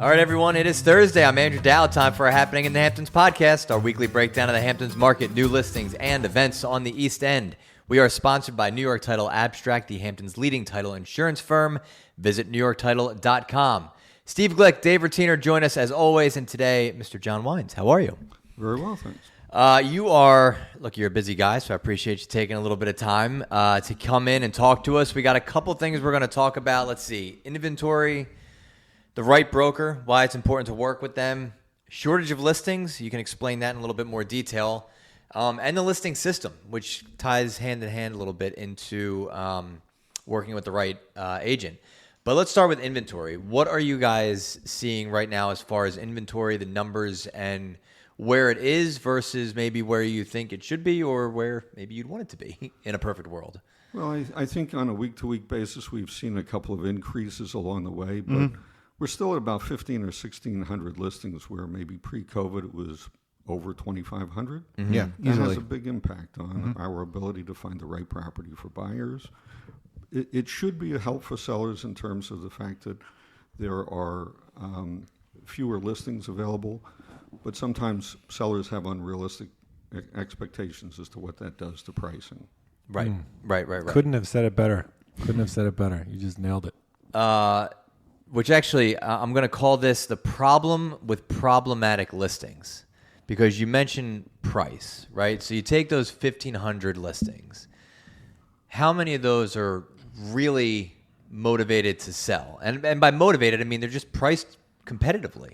All right, everyone, it is Thursday. I'm Andrew Dow. Time for our Happening in the Hamptons podcast, our weekly breakdown of the Hamptons market, new listings, and events on the East End. We are sponsored by New York Title Abstract, the Hamptons' leading title insurance firm. Visit NewYorkTitle.com. Steve Glick, Dave Rutiner join us as always, and today, Mr. John Wines. How are you? Very well, thanks. You're a busy guy, so I appreciate you taking a little bit of time to come in and talk to us. We got a couple things we're going to talk about. Let's see, inventory, the right broker, why it's important to work with them, shortage of listings, you can explain that in a little bit more detail, and the listing system, which ties hand in hand a little bit into working with the right agent. But let's start with inventory. What are you guys seeing right now as far as inventory, the numbers, and where it is versus maybe where you think it should be or where maybe you'd want it to be in a perfect world? Well, I think on a week-to-week basis, we've seen a couple of increases along the way, but we're still at about 1,500 or 1,600 listings where maybe pre-COVID it was over 2,500. Mm-hmm. Yeah, that easily. has a big impact on our ability to find the right property for buyers. It should be a help for sellers in terms of the fact that there are fewer listings available, but sometimes sellers have unrealistic expectations as to what that does to pricing. Right. Couldn't have said it better. You just nailed it. Which actually, I'm going to call this the problem with problematic listings, because you mentioned price, right? So you take those 1,500 listings. How many of those are really motivated to sell? And by motivated, I mean they're just priced competitively.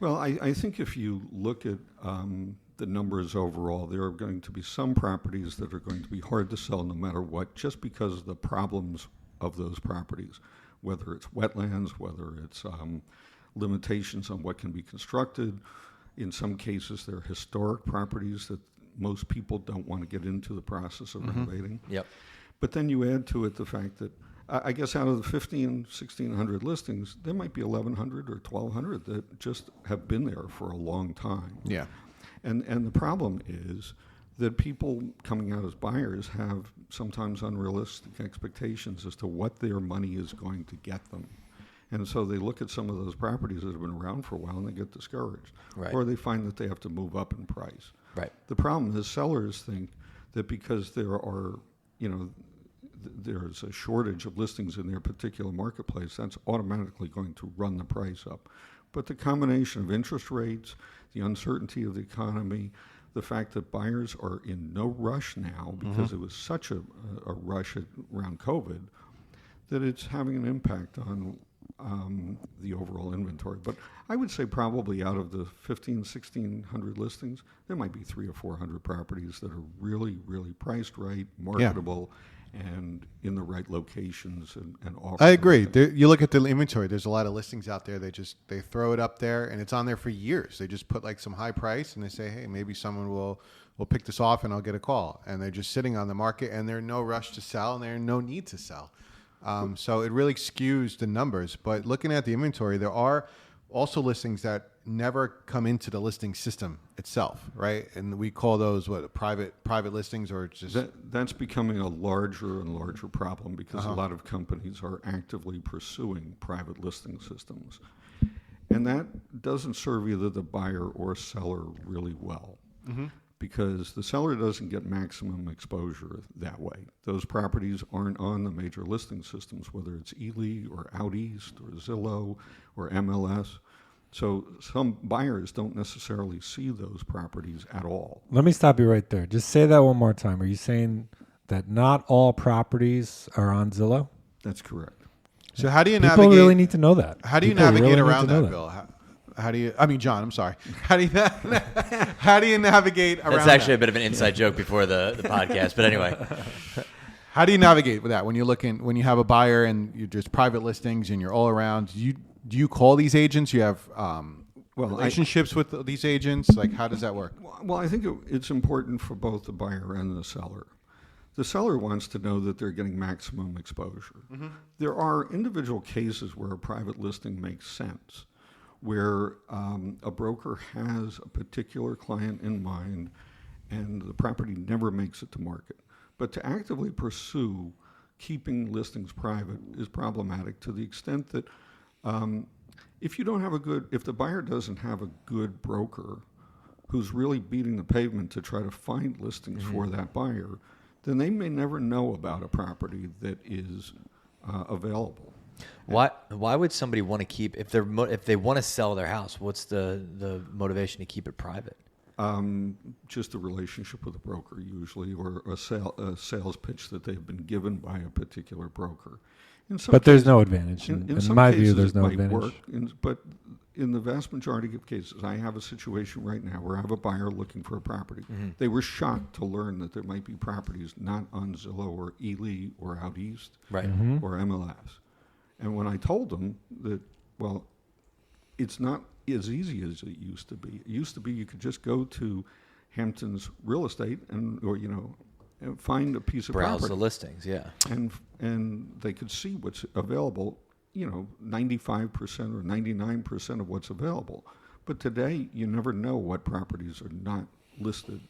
Well, I think if you look at the numbers overall, there are going to be some properties that are going to be hard to sell no matter what, just because of the problems of those properties, whether it's wetlands, whether it's limitations on what can be constructed. In some cases, they're historic properties that most people don't want to get into the process of renovating. Yep. But then you add to it the fact that I guess out of the 1,600 listings, there might be 1,100 or 1,200 that just have been there for a long time. Yeah. And the problem is that people coming out as buyers have sometimes unrealistic expectations as to what their money is going to get them. And so they look at some of those properties that have been around for a while and they get discouraged. Right. Or they find that they have to move up in price. Right. The problem is sellers think that because there are, there's a shortage of listings in their particular marketplace, that's automatically going to run the price up. But the combination of interest rates, the uncertainty of the economy, the fact that buyers are in no rush now because it was such a rush around COVID, that it's having an impact on the overall inventory. But I would say probably out of the 1,600 listings, there might be 300 or 400 properties that are really, really priced right, marketable, and in the right locations and offer. I agree. You look at the inventory. There's a lot of listings out there. They throw it up there, and it's on there for years. They just put like some high price, and they say, hey, maybe someone will pick this off, and I'll get a call. And they're just sitting on the market, and there's no rush to sell, and there's no need to sell. So it really skews the numbers. But looking at the inventory, there are also listings that never come into the listing system itself, right? And we call those private listings, or just that's becoming a larger and larger problem because a lot of companies are actively pursuing private listing systems, and that doesn't serve either the buyer or seller really well. Because the seller doesn't get maximum exposure that way. Those properties aren't on the major listing systems, whether it's Ely or Out East or Zillow or MLS. So some buyers don't necessarily see those properties at all. Let me stop you right there. Just say that one more time. Are you saying that not all properties are on Zillow? That's correct. So how do you People navigate? really need to know that. How do you People navigate really around need to know that, Bill? John, I'm sorry. How do you navigate around That's actually that? a bit of an inside joke before the podcast, but anyway. How do you navigate with that when you have a buyer and there's private listings and you're all around? Do you call these agents? You have relationships with these agents? Like, how does that work? Well, I think it's important for both the buyer and the seller. The seller wants to know that they're getting maximum exposure. There are individual cases where a private listing makes sense, where a broker has a particular client in mind and the property never makes it to market. But to actively pursue keeping listings private is problematic to the extent that if you don't have if the buyer doesn't have a good broker who's really beating the pavement to try to find listings for that buyer, then they may never know about a property that is available. Why would somebody want to keep if they want to sell their house? What's the motivation to keep it private? Just a relationship with a broker usually, or a sales pitch that they've been given by a particular broker. But there's no advantage. In some my cases view, there's it no might advantage. work, but in the vast majority of cases, I have a situation right now where I have a buyer looking for a property. They were shocked to learn that there might be properties not on Zillow or Ely or Out East Right. or MLS. And when I told them that, well, it's not as easy as it used to be. It used to be you could just go to Hamptons Real Estate and find a piece of Browse the property, listings, yeah. and they could see what's available. 95% or 99% of what's available. But today, you never know what properties are not listed.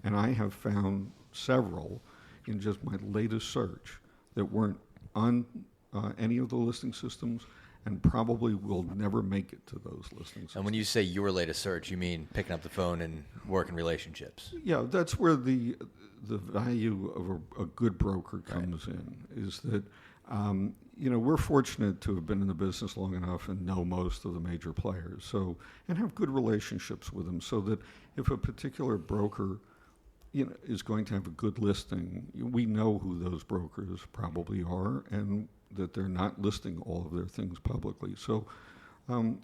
And I have found several in just my latest search that weren't on any of the listing systems and probably will never make it to those listing systems. And when you say your latest search, you mean picking up the phone and working relationships. Yeah, that's where the value of a good broker comes in, is that we're fortunate to have been in the business long enough and know most of the major players, and have good relationships with them, so that if a particular broker is going to have a good listing, we know who those brokers probably are, and that they're not listing all of their things publicly. So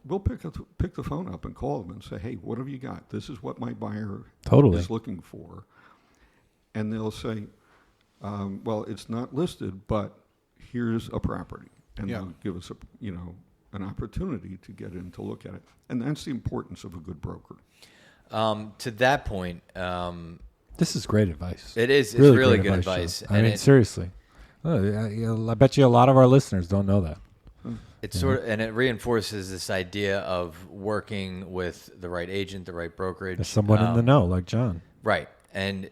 we'll pick the phone up and call them and say, hey, what have you got? This is what my buyer is looking for. And they'll say, well, it's not listed, but here's a property. And they'll give us an opportunity to get in to look at it. And that's the importance of a good broker. To that point, This is great advice. it is. It's Really really great good advice, advice. Sean. I mean, seriously. I bet you a lot of our listeners don't know that. It's and it reinforces this idea of working with the right agent, the right brokerage. There's someone in the know, like John. Right. And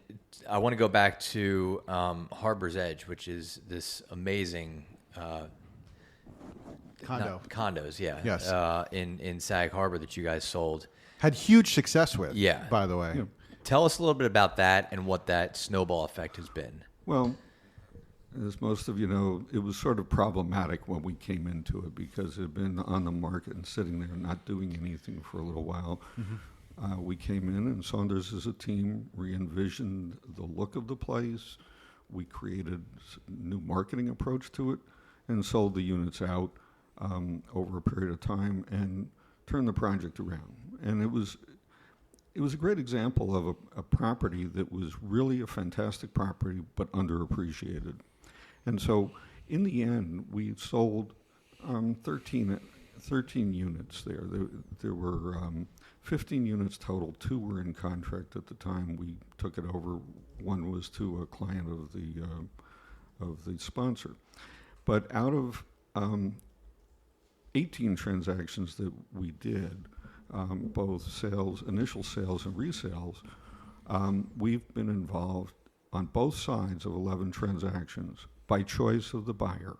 I want to go back to Harbor's Edge, which is this amazing condos, yeah. Yes. In Sag Harbor that you guys sold. Had huge success with, Yeah. by the way. Yeah. Tell us a little bit about that and what that snowball effect has been. Well, as most of you know, it was sort of problematic when we came into it because it had been on the market and sitting there not doing anything for a little while. We came in, and Saunders as a team re-envisioned the look of the place. We created a new marketing approach to it and sold the units out over a period of time and turned the project around. And it was a great example of a property that was really a fantastic property but underappreciated. And so in the end, we sold 13 units there. There were 15 units total. 2 were in contract at the time we took it over. 1 was to a client of the sponsor. But out of 18 transactions that we did, both initial sales and resales, we've been involved on both sides of 11 transactions by choice of the buyer.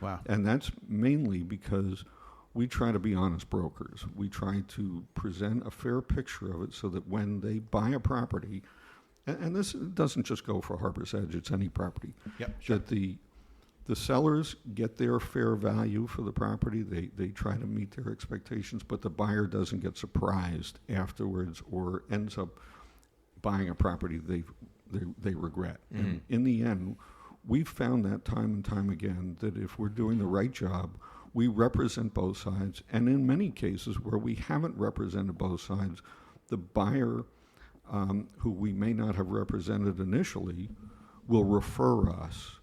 Wow. And that's mainly because we try to be honest brokers. We try to present a fair picture of it so that when they buy a property, and this doesn't just go for Harbor's Edge, it's any property, that the sellers get their fair value for the property. They try to meet their expectations, but the buyer doesn't get surprised afterwards or ends up buying a property they regret. Mm-hmm. And in the end, we've found that time and time again that if we're doing the right job, we represent both sides. And in many cases where we haven't represented both sides, the buyer, who we may not have represented initially, will refer us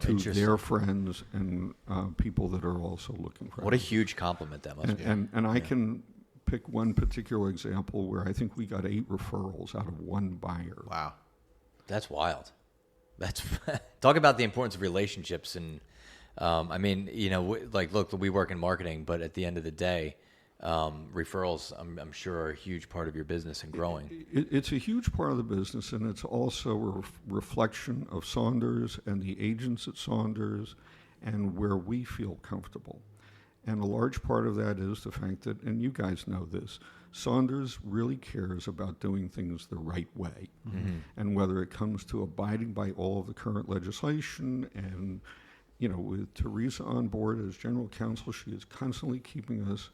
to their friends and people that are also looking for. What a huge compliment that must be. And I can pick one particular example where I think we got 8 referrals out of 1 buyer. Wow. That's wild. That's talk about the importance of relationships. And I mean, look, we work in marketing, but at the end of the day, referrals, I'm sure, are a huge part of your business and growing. It's a huge part of the business, and it's also a reflection of Saunders and the agents at Saunders and where we feel comfortable. And a large part of that is the fact that, and you guys know this, Saunders really cares about doing things the right way. Mm-hmm. And whether it comes to abiding by all of the current legislation and, with Teresa on board as general counsel, she is constantly keeping us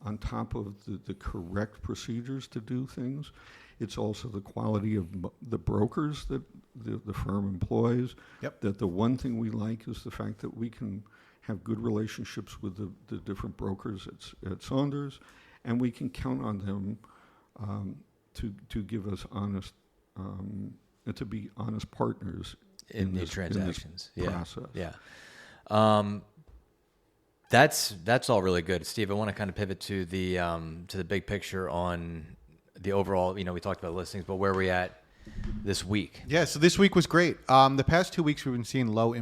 on top of the correct procedures to do things. It's also the quality of the brokers that the firm employs. Yep. That the one thing we like is the fact that we can have good relationships with the different brokers at Saunders, and we can count on them to give us honest, and to be honest partners in these transactions. In this process. Yeah. That's all really good, Steve. I want to kind of pivot to the big picture on the overall. We talked about listings, but where are we at this week? Yeah, so this week was great. The past 2 weeks we've been seeing low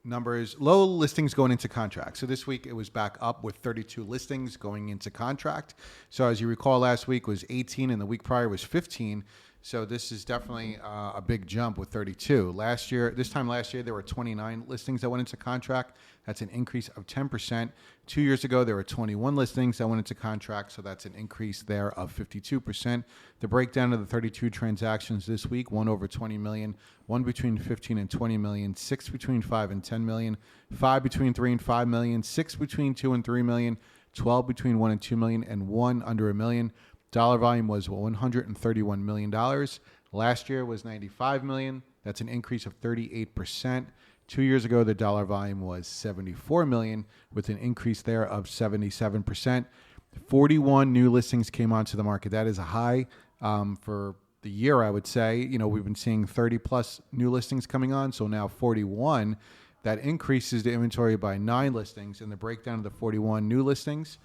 numbers, low listings going into contract. So this week it was back up with 32 listings going into contract. So as you recall, last week was 18 and the week prior was 15. So this is definitely a big jump with 32. This time last year, there were 29 listings that went into contract. That's an increase of 10%. 2 years ago, there were 21 listings that went into contract. So that's an increase there of 52%. The breakdown of the 32 transactions this week, one over 20 million, one between 15 and 20 million, six between 5 and 10 million, five between 3 and 5 million, six between 2 and 3 million, 12 between 1 and 2 million, and one under a million. Dollar volume was $131 million. Last year was $95 million. That's an increase of 38%. 2 years ago, the dollar volume was $74 million, with an increase there of 77%. 41 new listings came onto the market. That is a high for the year, I would say. We've been seeing 30 plus new listings coming on, so now 41. That increases the inventory by 9 listings. And the breakdown of the 41 new listings: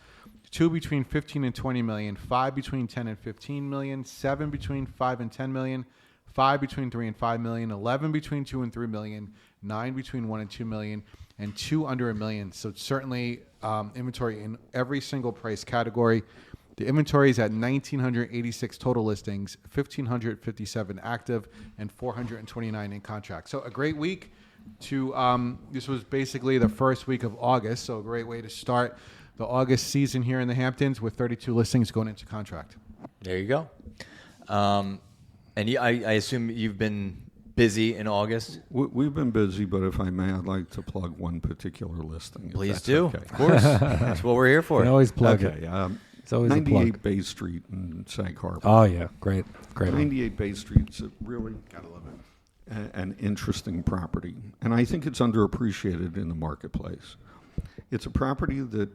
2 between 15 and 20 million, 5 between 10 and 15 million, 7 between 5 and 10 million, 5 between 3 and 5 million, 11 between 2 and 3 million, 9 between 1 and 2 million, and 2 under a million. So it's certainly inventory in every single price category. The inventory is at 1,986 total listings, 1,557 active, and 429 in contract. So a great week. This was basically the first week of August, so a great way to start the August season here in the Hamptons with 32 listings going into contract. There you go. And I assume you've been busy in August? We've been busy, but if I may, I'd like to plug one particular listing. Please do. Okay. Of course. That's what we're here for. You always plug Okay. it. It's always 98 a plug. Bay Street in Sag Harbor. Oh, yeah. Great. 98 Bay Street's a really an interesting property, and I think it's underappreciated in the marketplace. It's a property that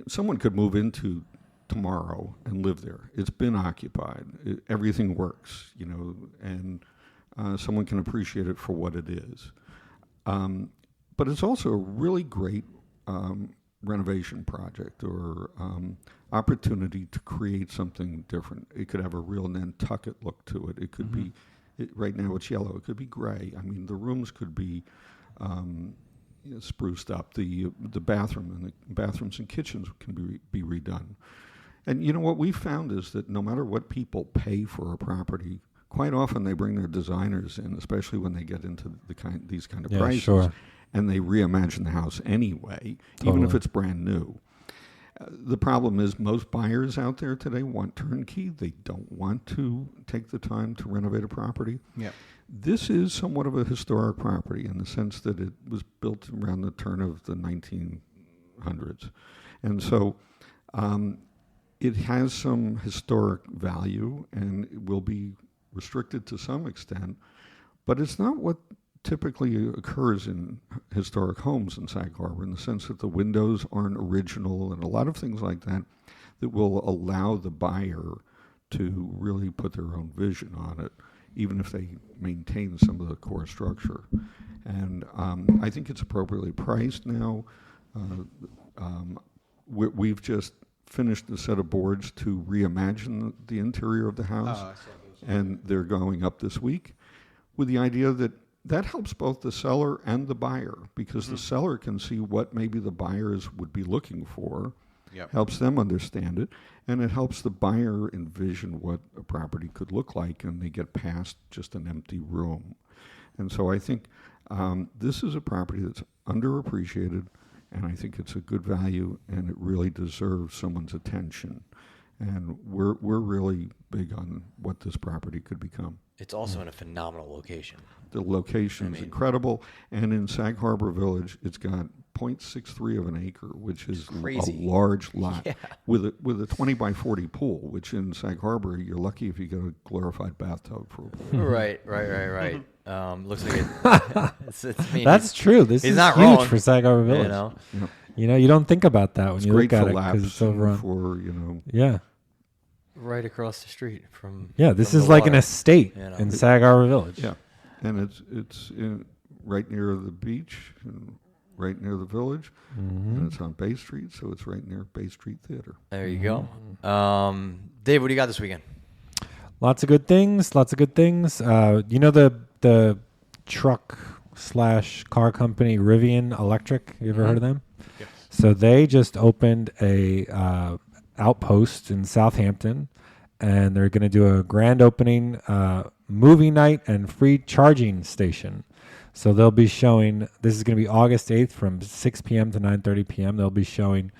someone could move into tomorrow and live there. It's been occupied. Everything works, and someone can appreciate it for what it is. But it's also a really great renovation project or opportunity to create something different. It could have a real Nantucket look to it. It could be, right now it's yellow. It could be gray. I mean, the rooms could be spruced up. The bathrooms and kitchens can be redone. And what we found is that no matter what people pay for a property, quite often they bring their designers in, especially when they get into these kind of prices, sure. and they reimagine the house anyway, Totally. even if it's brand new. The problem is most buyers out there today want turnkey. They don't want to take the time to renovate a property. Yeah. This is somewhat of a historic property in the sense that it was built around the turn of the 1900s. And so it has some historic value and it will be restricted to some extent, but it's not what typically occurs in historic homes in Sag Harbor, in the sense that the windows aren't original and a lot of things like that will allow the buyer to really put their own vision on it, even if they maintain some of the core structure. And I think it's appropriately priced now. We've just finished a set of boards to reimagine the interior of the house, and they're going up this week with the idea that helps both the seller and the buyer, because the seller can see what maybe the buyers would be looking for, helps them understand it, and it helps the buyer envision what a property could look like, and they get past just an empty room. And so I think this is a property that's underappreciated. and I think it's a good value, and it really deserves someone's attention. And we're really big on what this property could become. It's also in a phenomenal location. The location is incredible, and in Sag Harbor Village, it's got 0.63 of an acre, which is crazy. a large lot, Yeah. with a 20 by 40 pool, which in Sag Harbor, you're lucky if you get a glorified bathtub for a pool. Right. Looks like it. I mean, That's true. This he's is not huge wrong, for Sag Harbor Village. You know, Yep. You don't think about that when It's you great look at for it because it's labs over on. for, Yeah. right across the street from. Yeah, this from is the like water. an estate You know. in Sag Harbor Village. yeah. And it's right near the beach, and right near the village, and it's on Bay Street, so it's right near Bay Street Theater. There you go. Dave, what do you got this weekend? Lots of good things. The truck / car company Rivian Electric. You ever heard of them? Yes. So they just opened a outpost in Southampton, and they're going to do a grand opening movie night and free charging station. So they'll be showing. This is going to be August 8th from 6 p.m. to 9:30 p.m. They'll be showing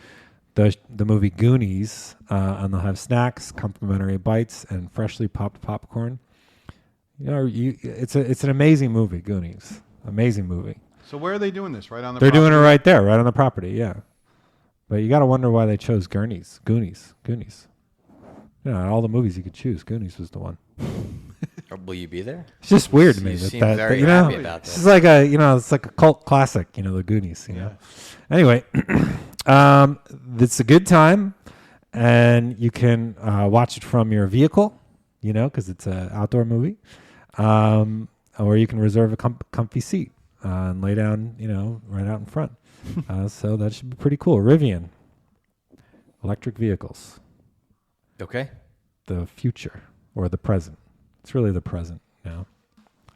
the movie Goonies, and they'll have snacks, complimentary bites, and freshly popped popcorn. It's an amazing movie, Goonies. Amazing movie. So where are they doing this? Right on the They're doing it property? right there, right on the property. Yeah, but you got to wonder why they chose Goonies. All the movies you could choose, Goonies was the one. Or will you be there? It's just weird to me You that seem very you happy know, about this this. is like it's like a cult classic, the Goonies. You know. Anyway, it's a good time, and you can watch it from your vehicle, because it's an outdoor movie, or you can reserve a comfy seat and lay down, right out in front. So that should be pretty cool. Rivian, electric vehicles, Okay. the future or the present. It's really the present now.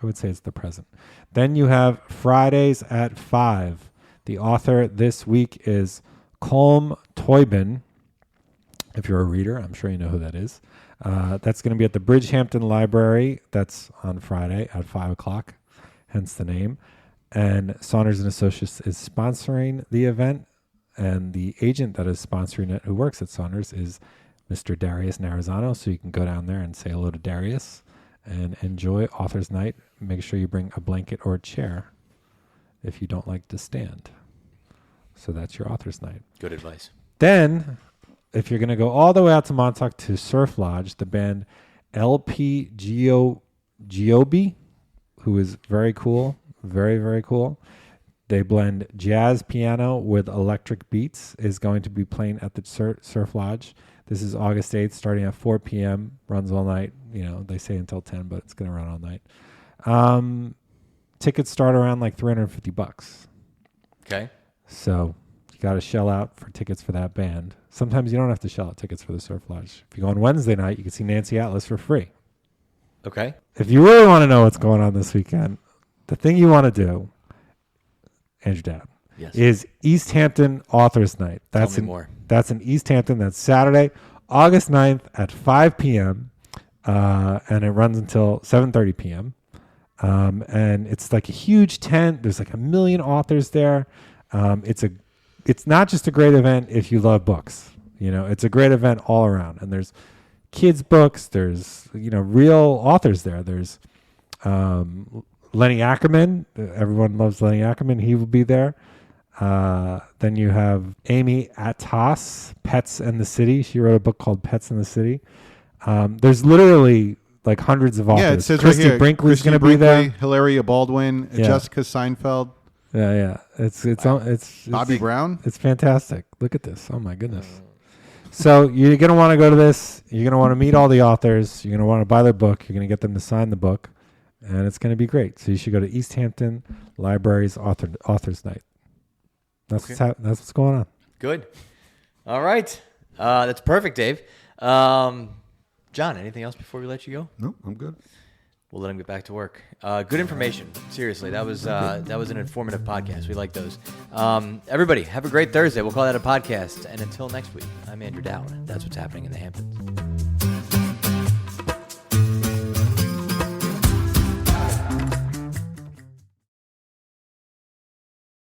I would say it's the present. Then you have Fridays at 5. The author this week is Colm Toibin. If you're a reader, I'm sure you know who that is. That's going to be at the Bridgehampton Library. That's on Friday at 5 o'clock, hence the name. And Saunders and Associates is sponsoring the event. And the agent that is sponsoring it, who works at Saunders, is Mr. Darius Narazano. So you can go down there and say hello to Darius and enjoy Author's Night. Make sure you bring a blanket or a chair if you don't like to stand. So that's your Author's Night. Good advice. Then, if you're going to go all the way out to Montauk to Surf Lodge, the band LP Giobi, who is very cool, very, very cool. They blend jazz piano with electric beats, is going to be playing at the Surf Lodge. This is August 8th, starting at 4 p.m., runs all night. They say until 10, but it's going to run all night. Tickets start around like $350. Okay. So you got to shell out for tickets for that band. Sometimes you don't have to shell out tickets for the Surf Lodge. If you go on Wednesday night, you can see Nancy Atlas for free. Okay. If you really want to know what's going on this weekend, the thing you want to do, Andrew Dowd, Yes. is East Hampton Authors Night. That's Tell me more. That's in East Hampton. That's Saturday, August 9th at 5 p.m. And it runs until 7:30 p.m. And it's like a huge tent. There's like 1 million authors there. It's not just a great event if you love books. It's a great event all around. And there's kids' books. There's real authors there. There's Lenny Ackerman. Everyone loves Lenny Ackerman. He will be there. Then you have Amy Attas, Pets and the City. She wrote a book called Pets and the City. There's literally like hundreds of authors. Yeah, it says Christy right here. Brinkley's going to be there. Hilaria Baldwin, Yeah. Jessica Seinfeld, Yeah. It's Bobby Brown. It's fantastic. Look at this. Oh my goodness. So you're going to want to go to this. You're going to want to meet all the authors. You're going to want to buy their book. You're going to get them to sign the book. And it's going to be great. So you should go to East Hampton Library's Authors Night. That's what's going on. Good. All right. That's perfect, Dave. John, anything else before we let you go? No, I'm good. We'll let him get back to work. Good information. Seriously, that was an informative podcast. We like those. Everybody, have a great Thursday. We'll call that a podcast. And until next week, I'm Andrew Dowd. That's what's happening in the Hamptons.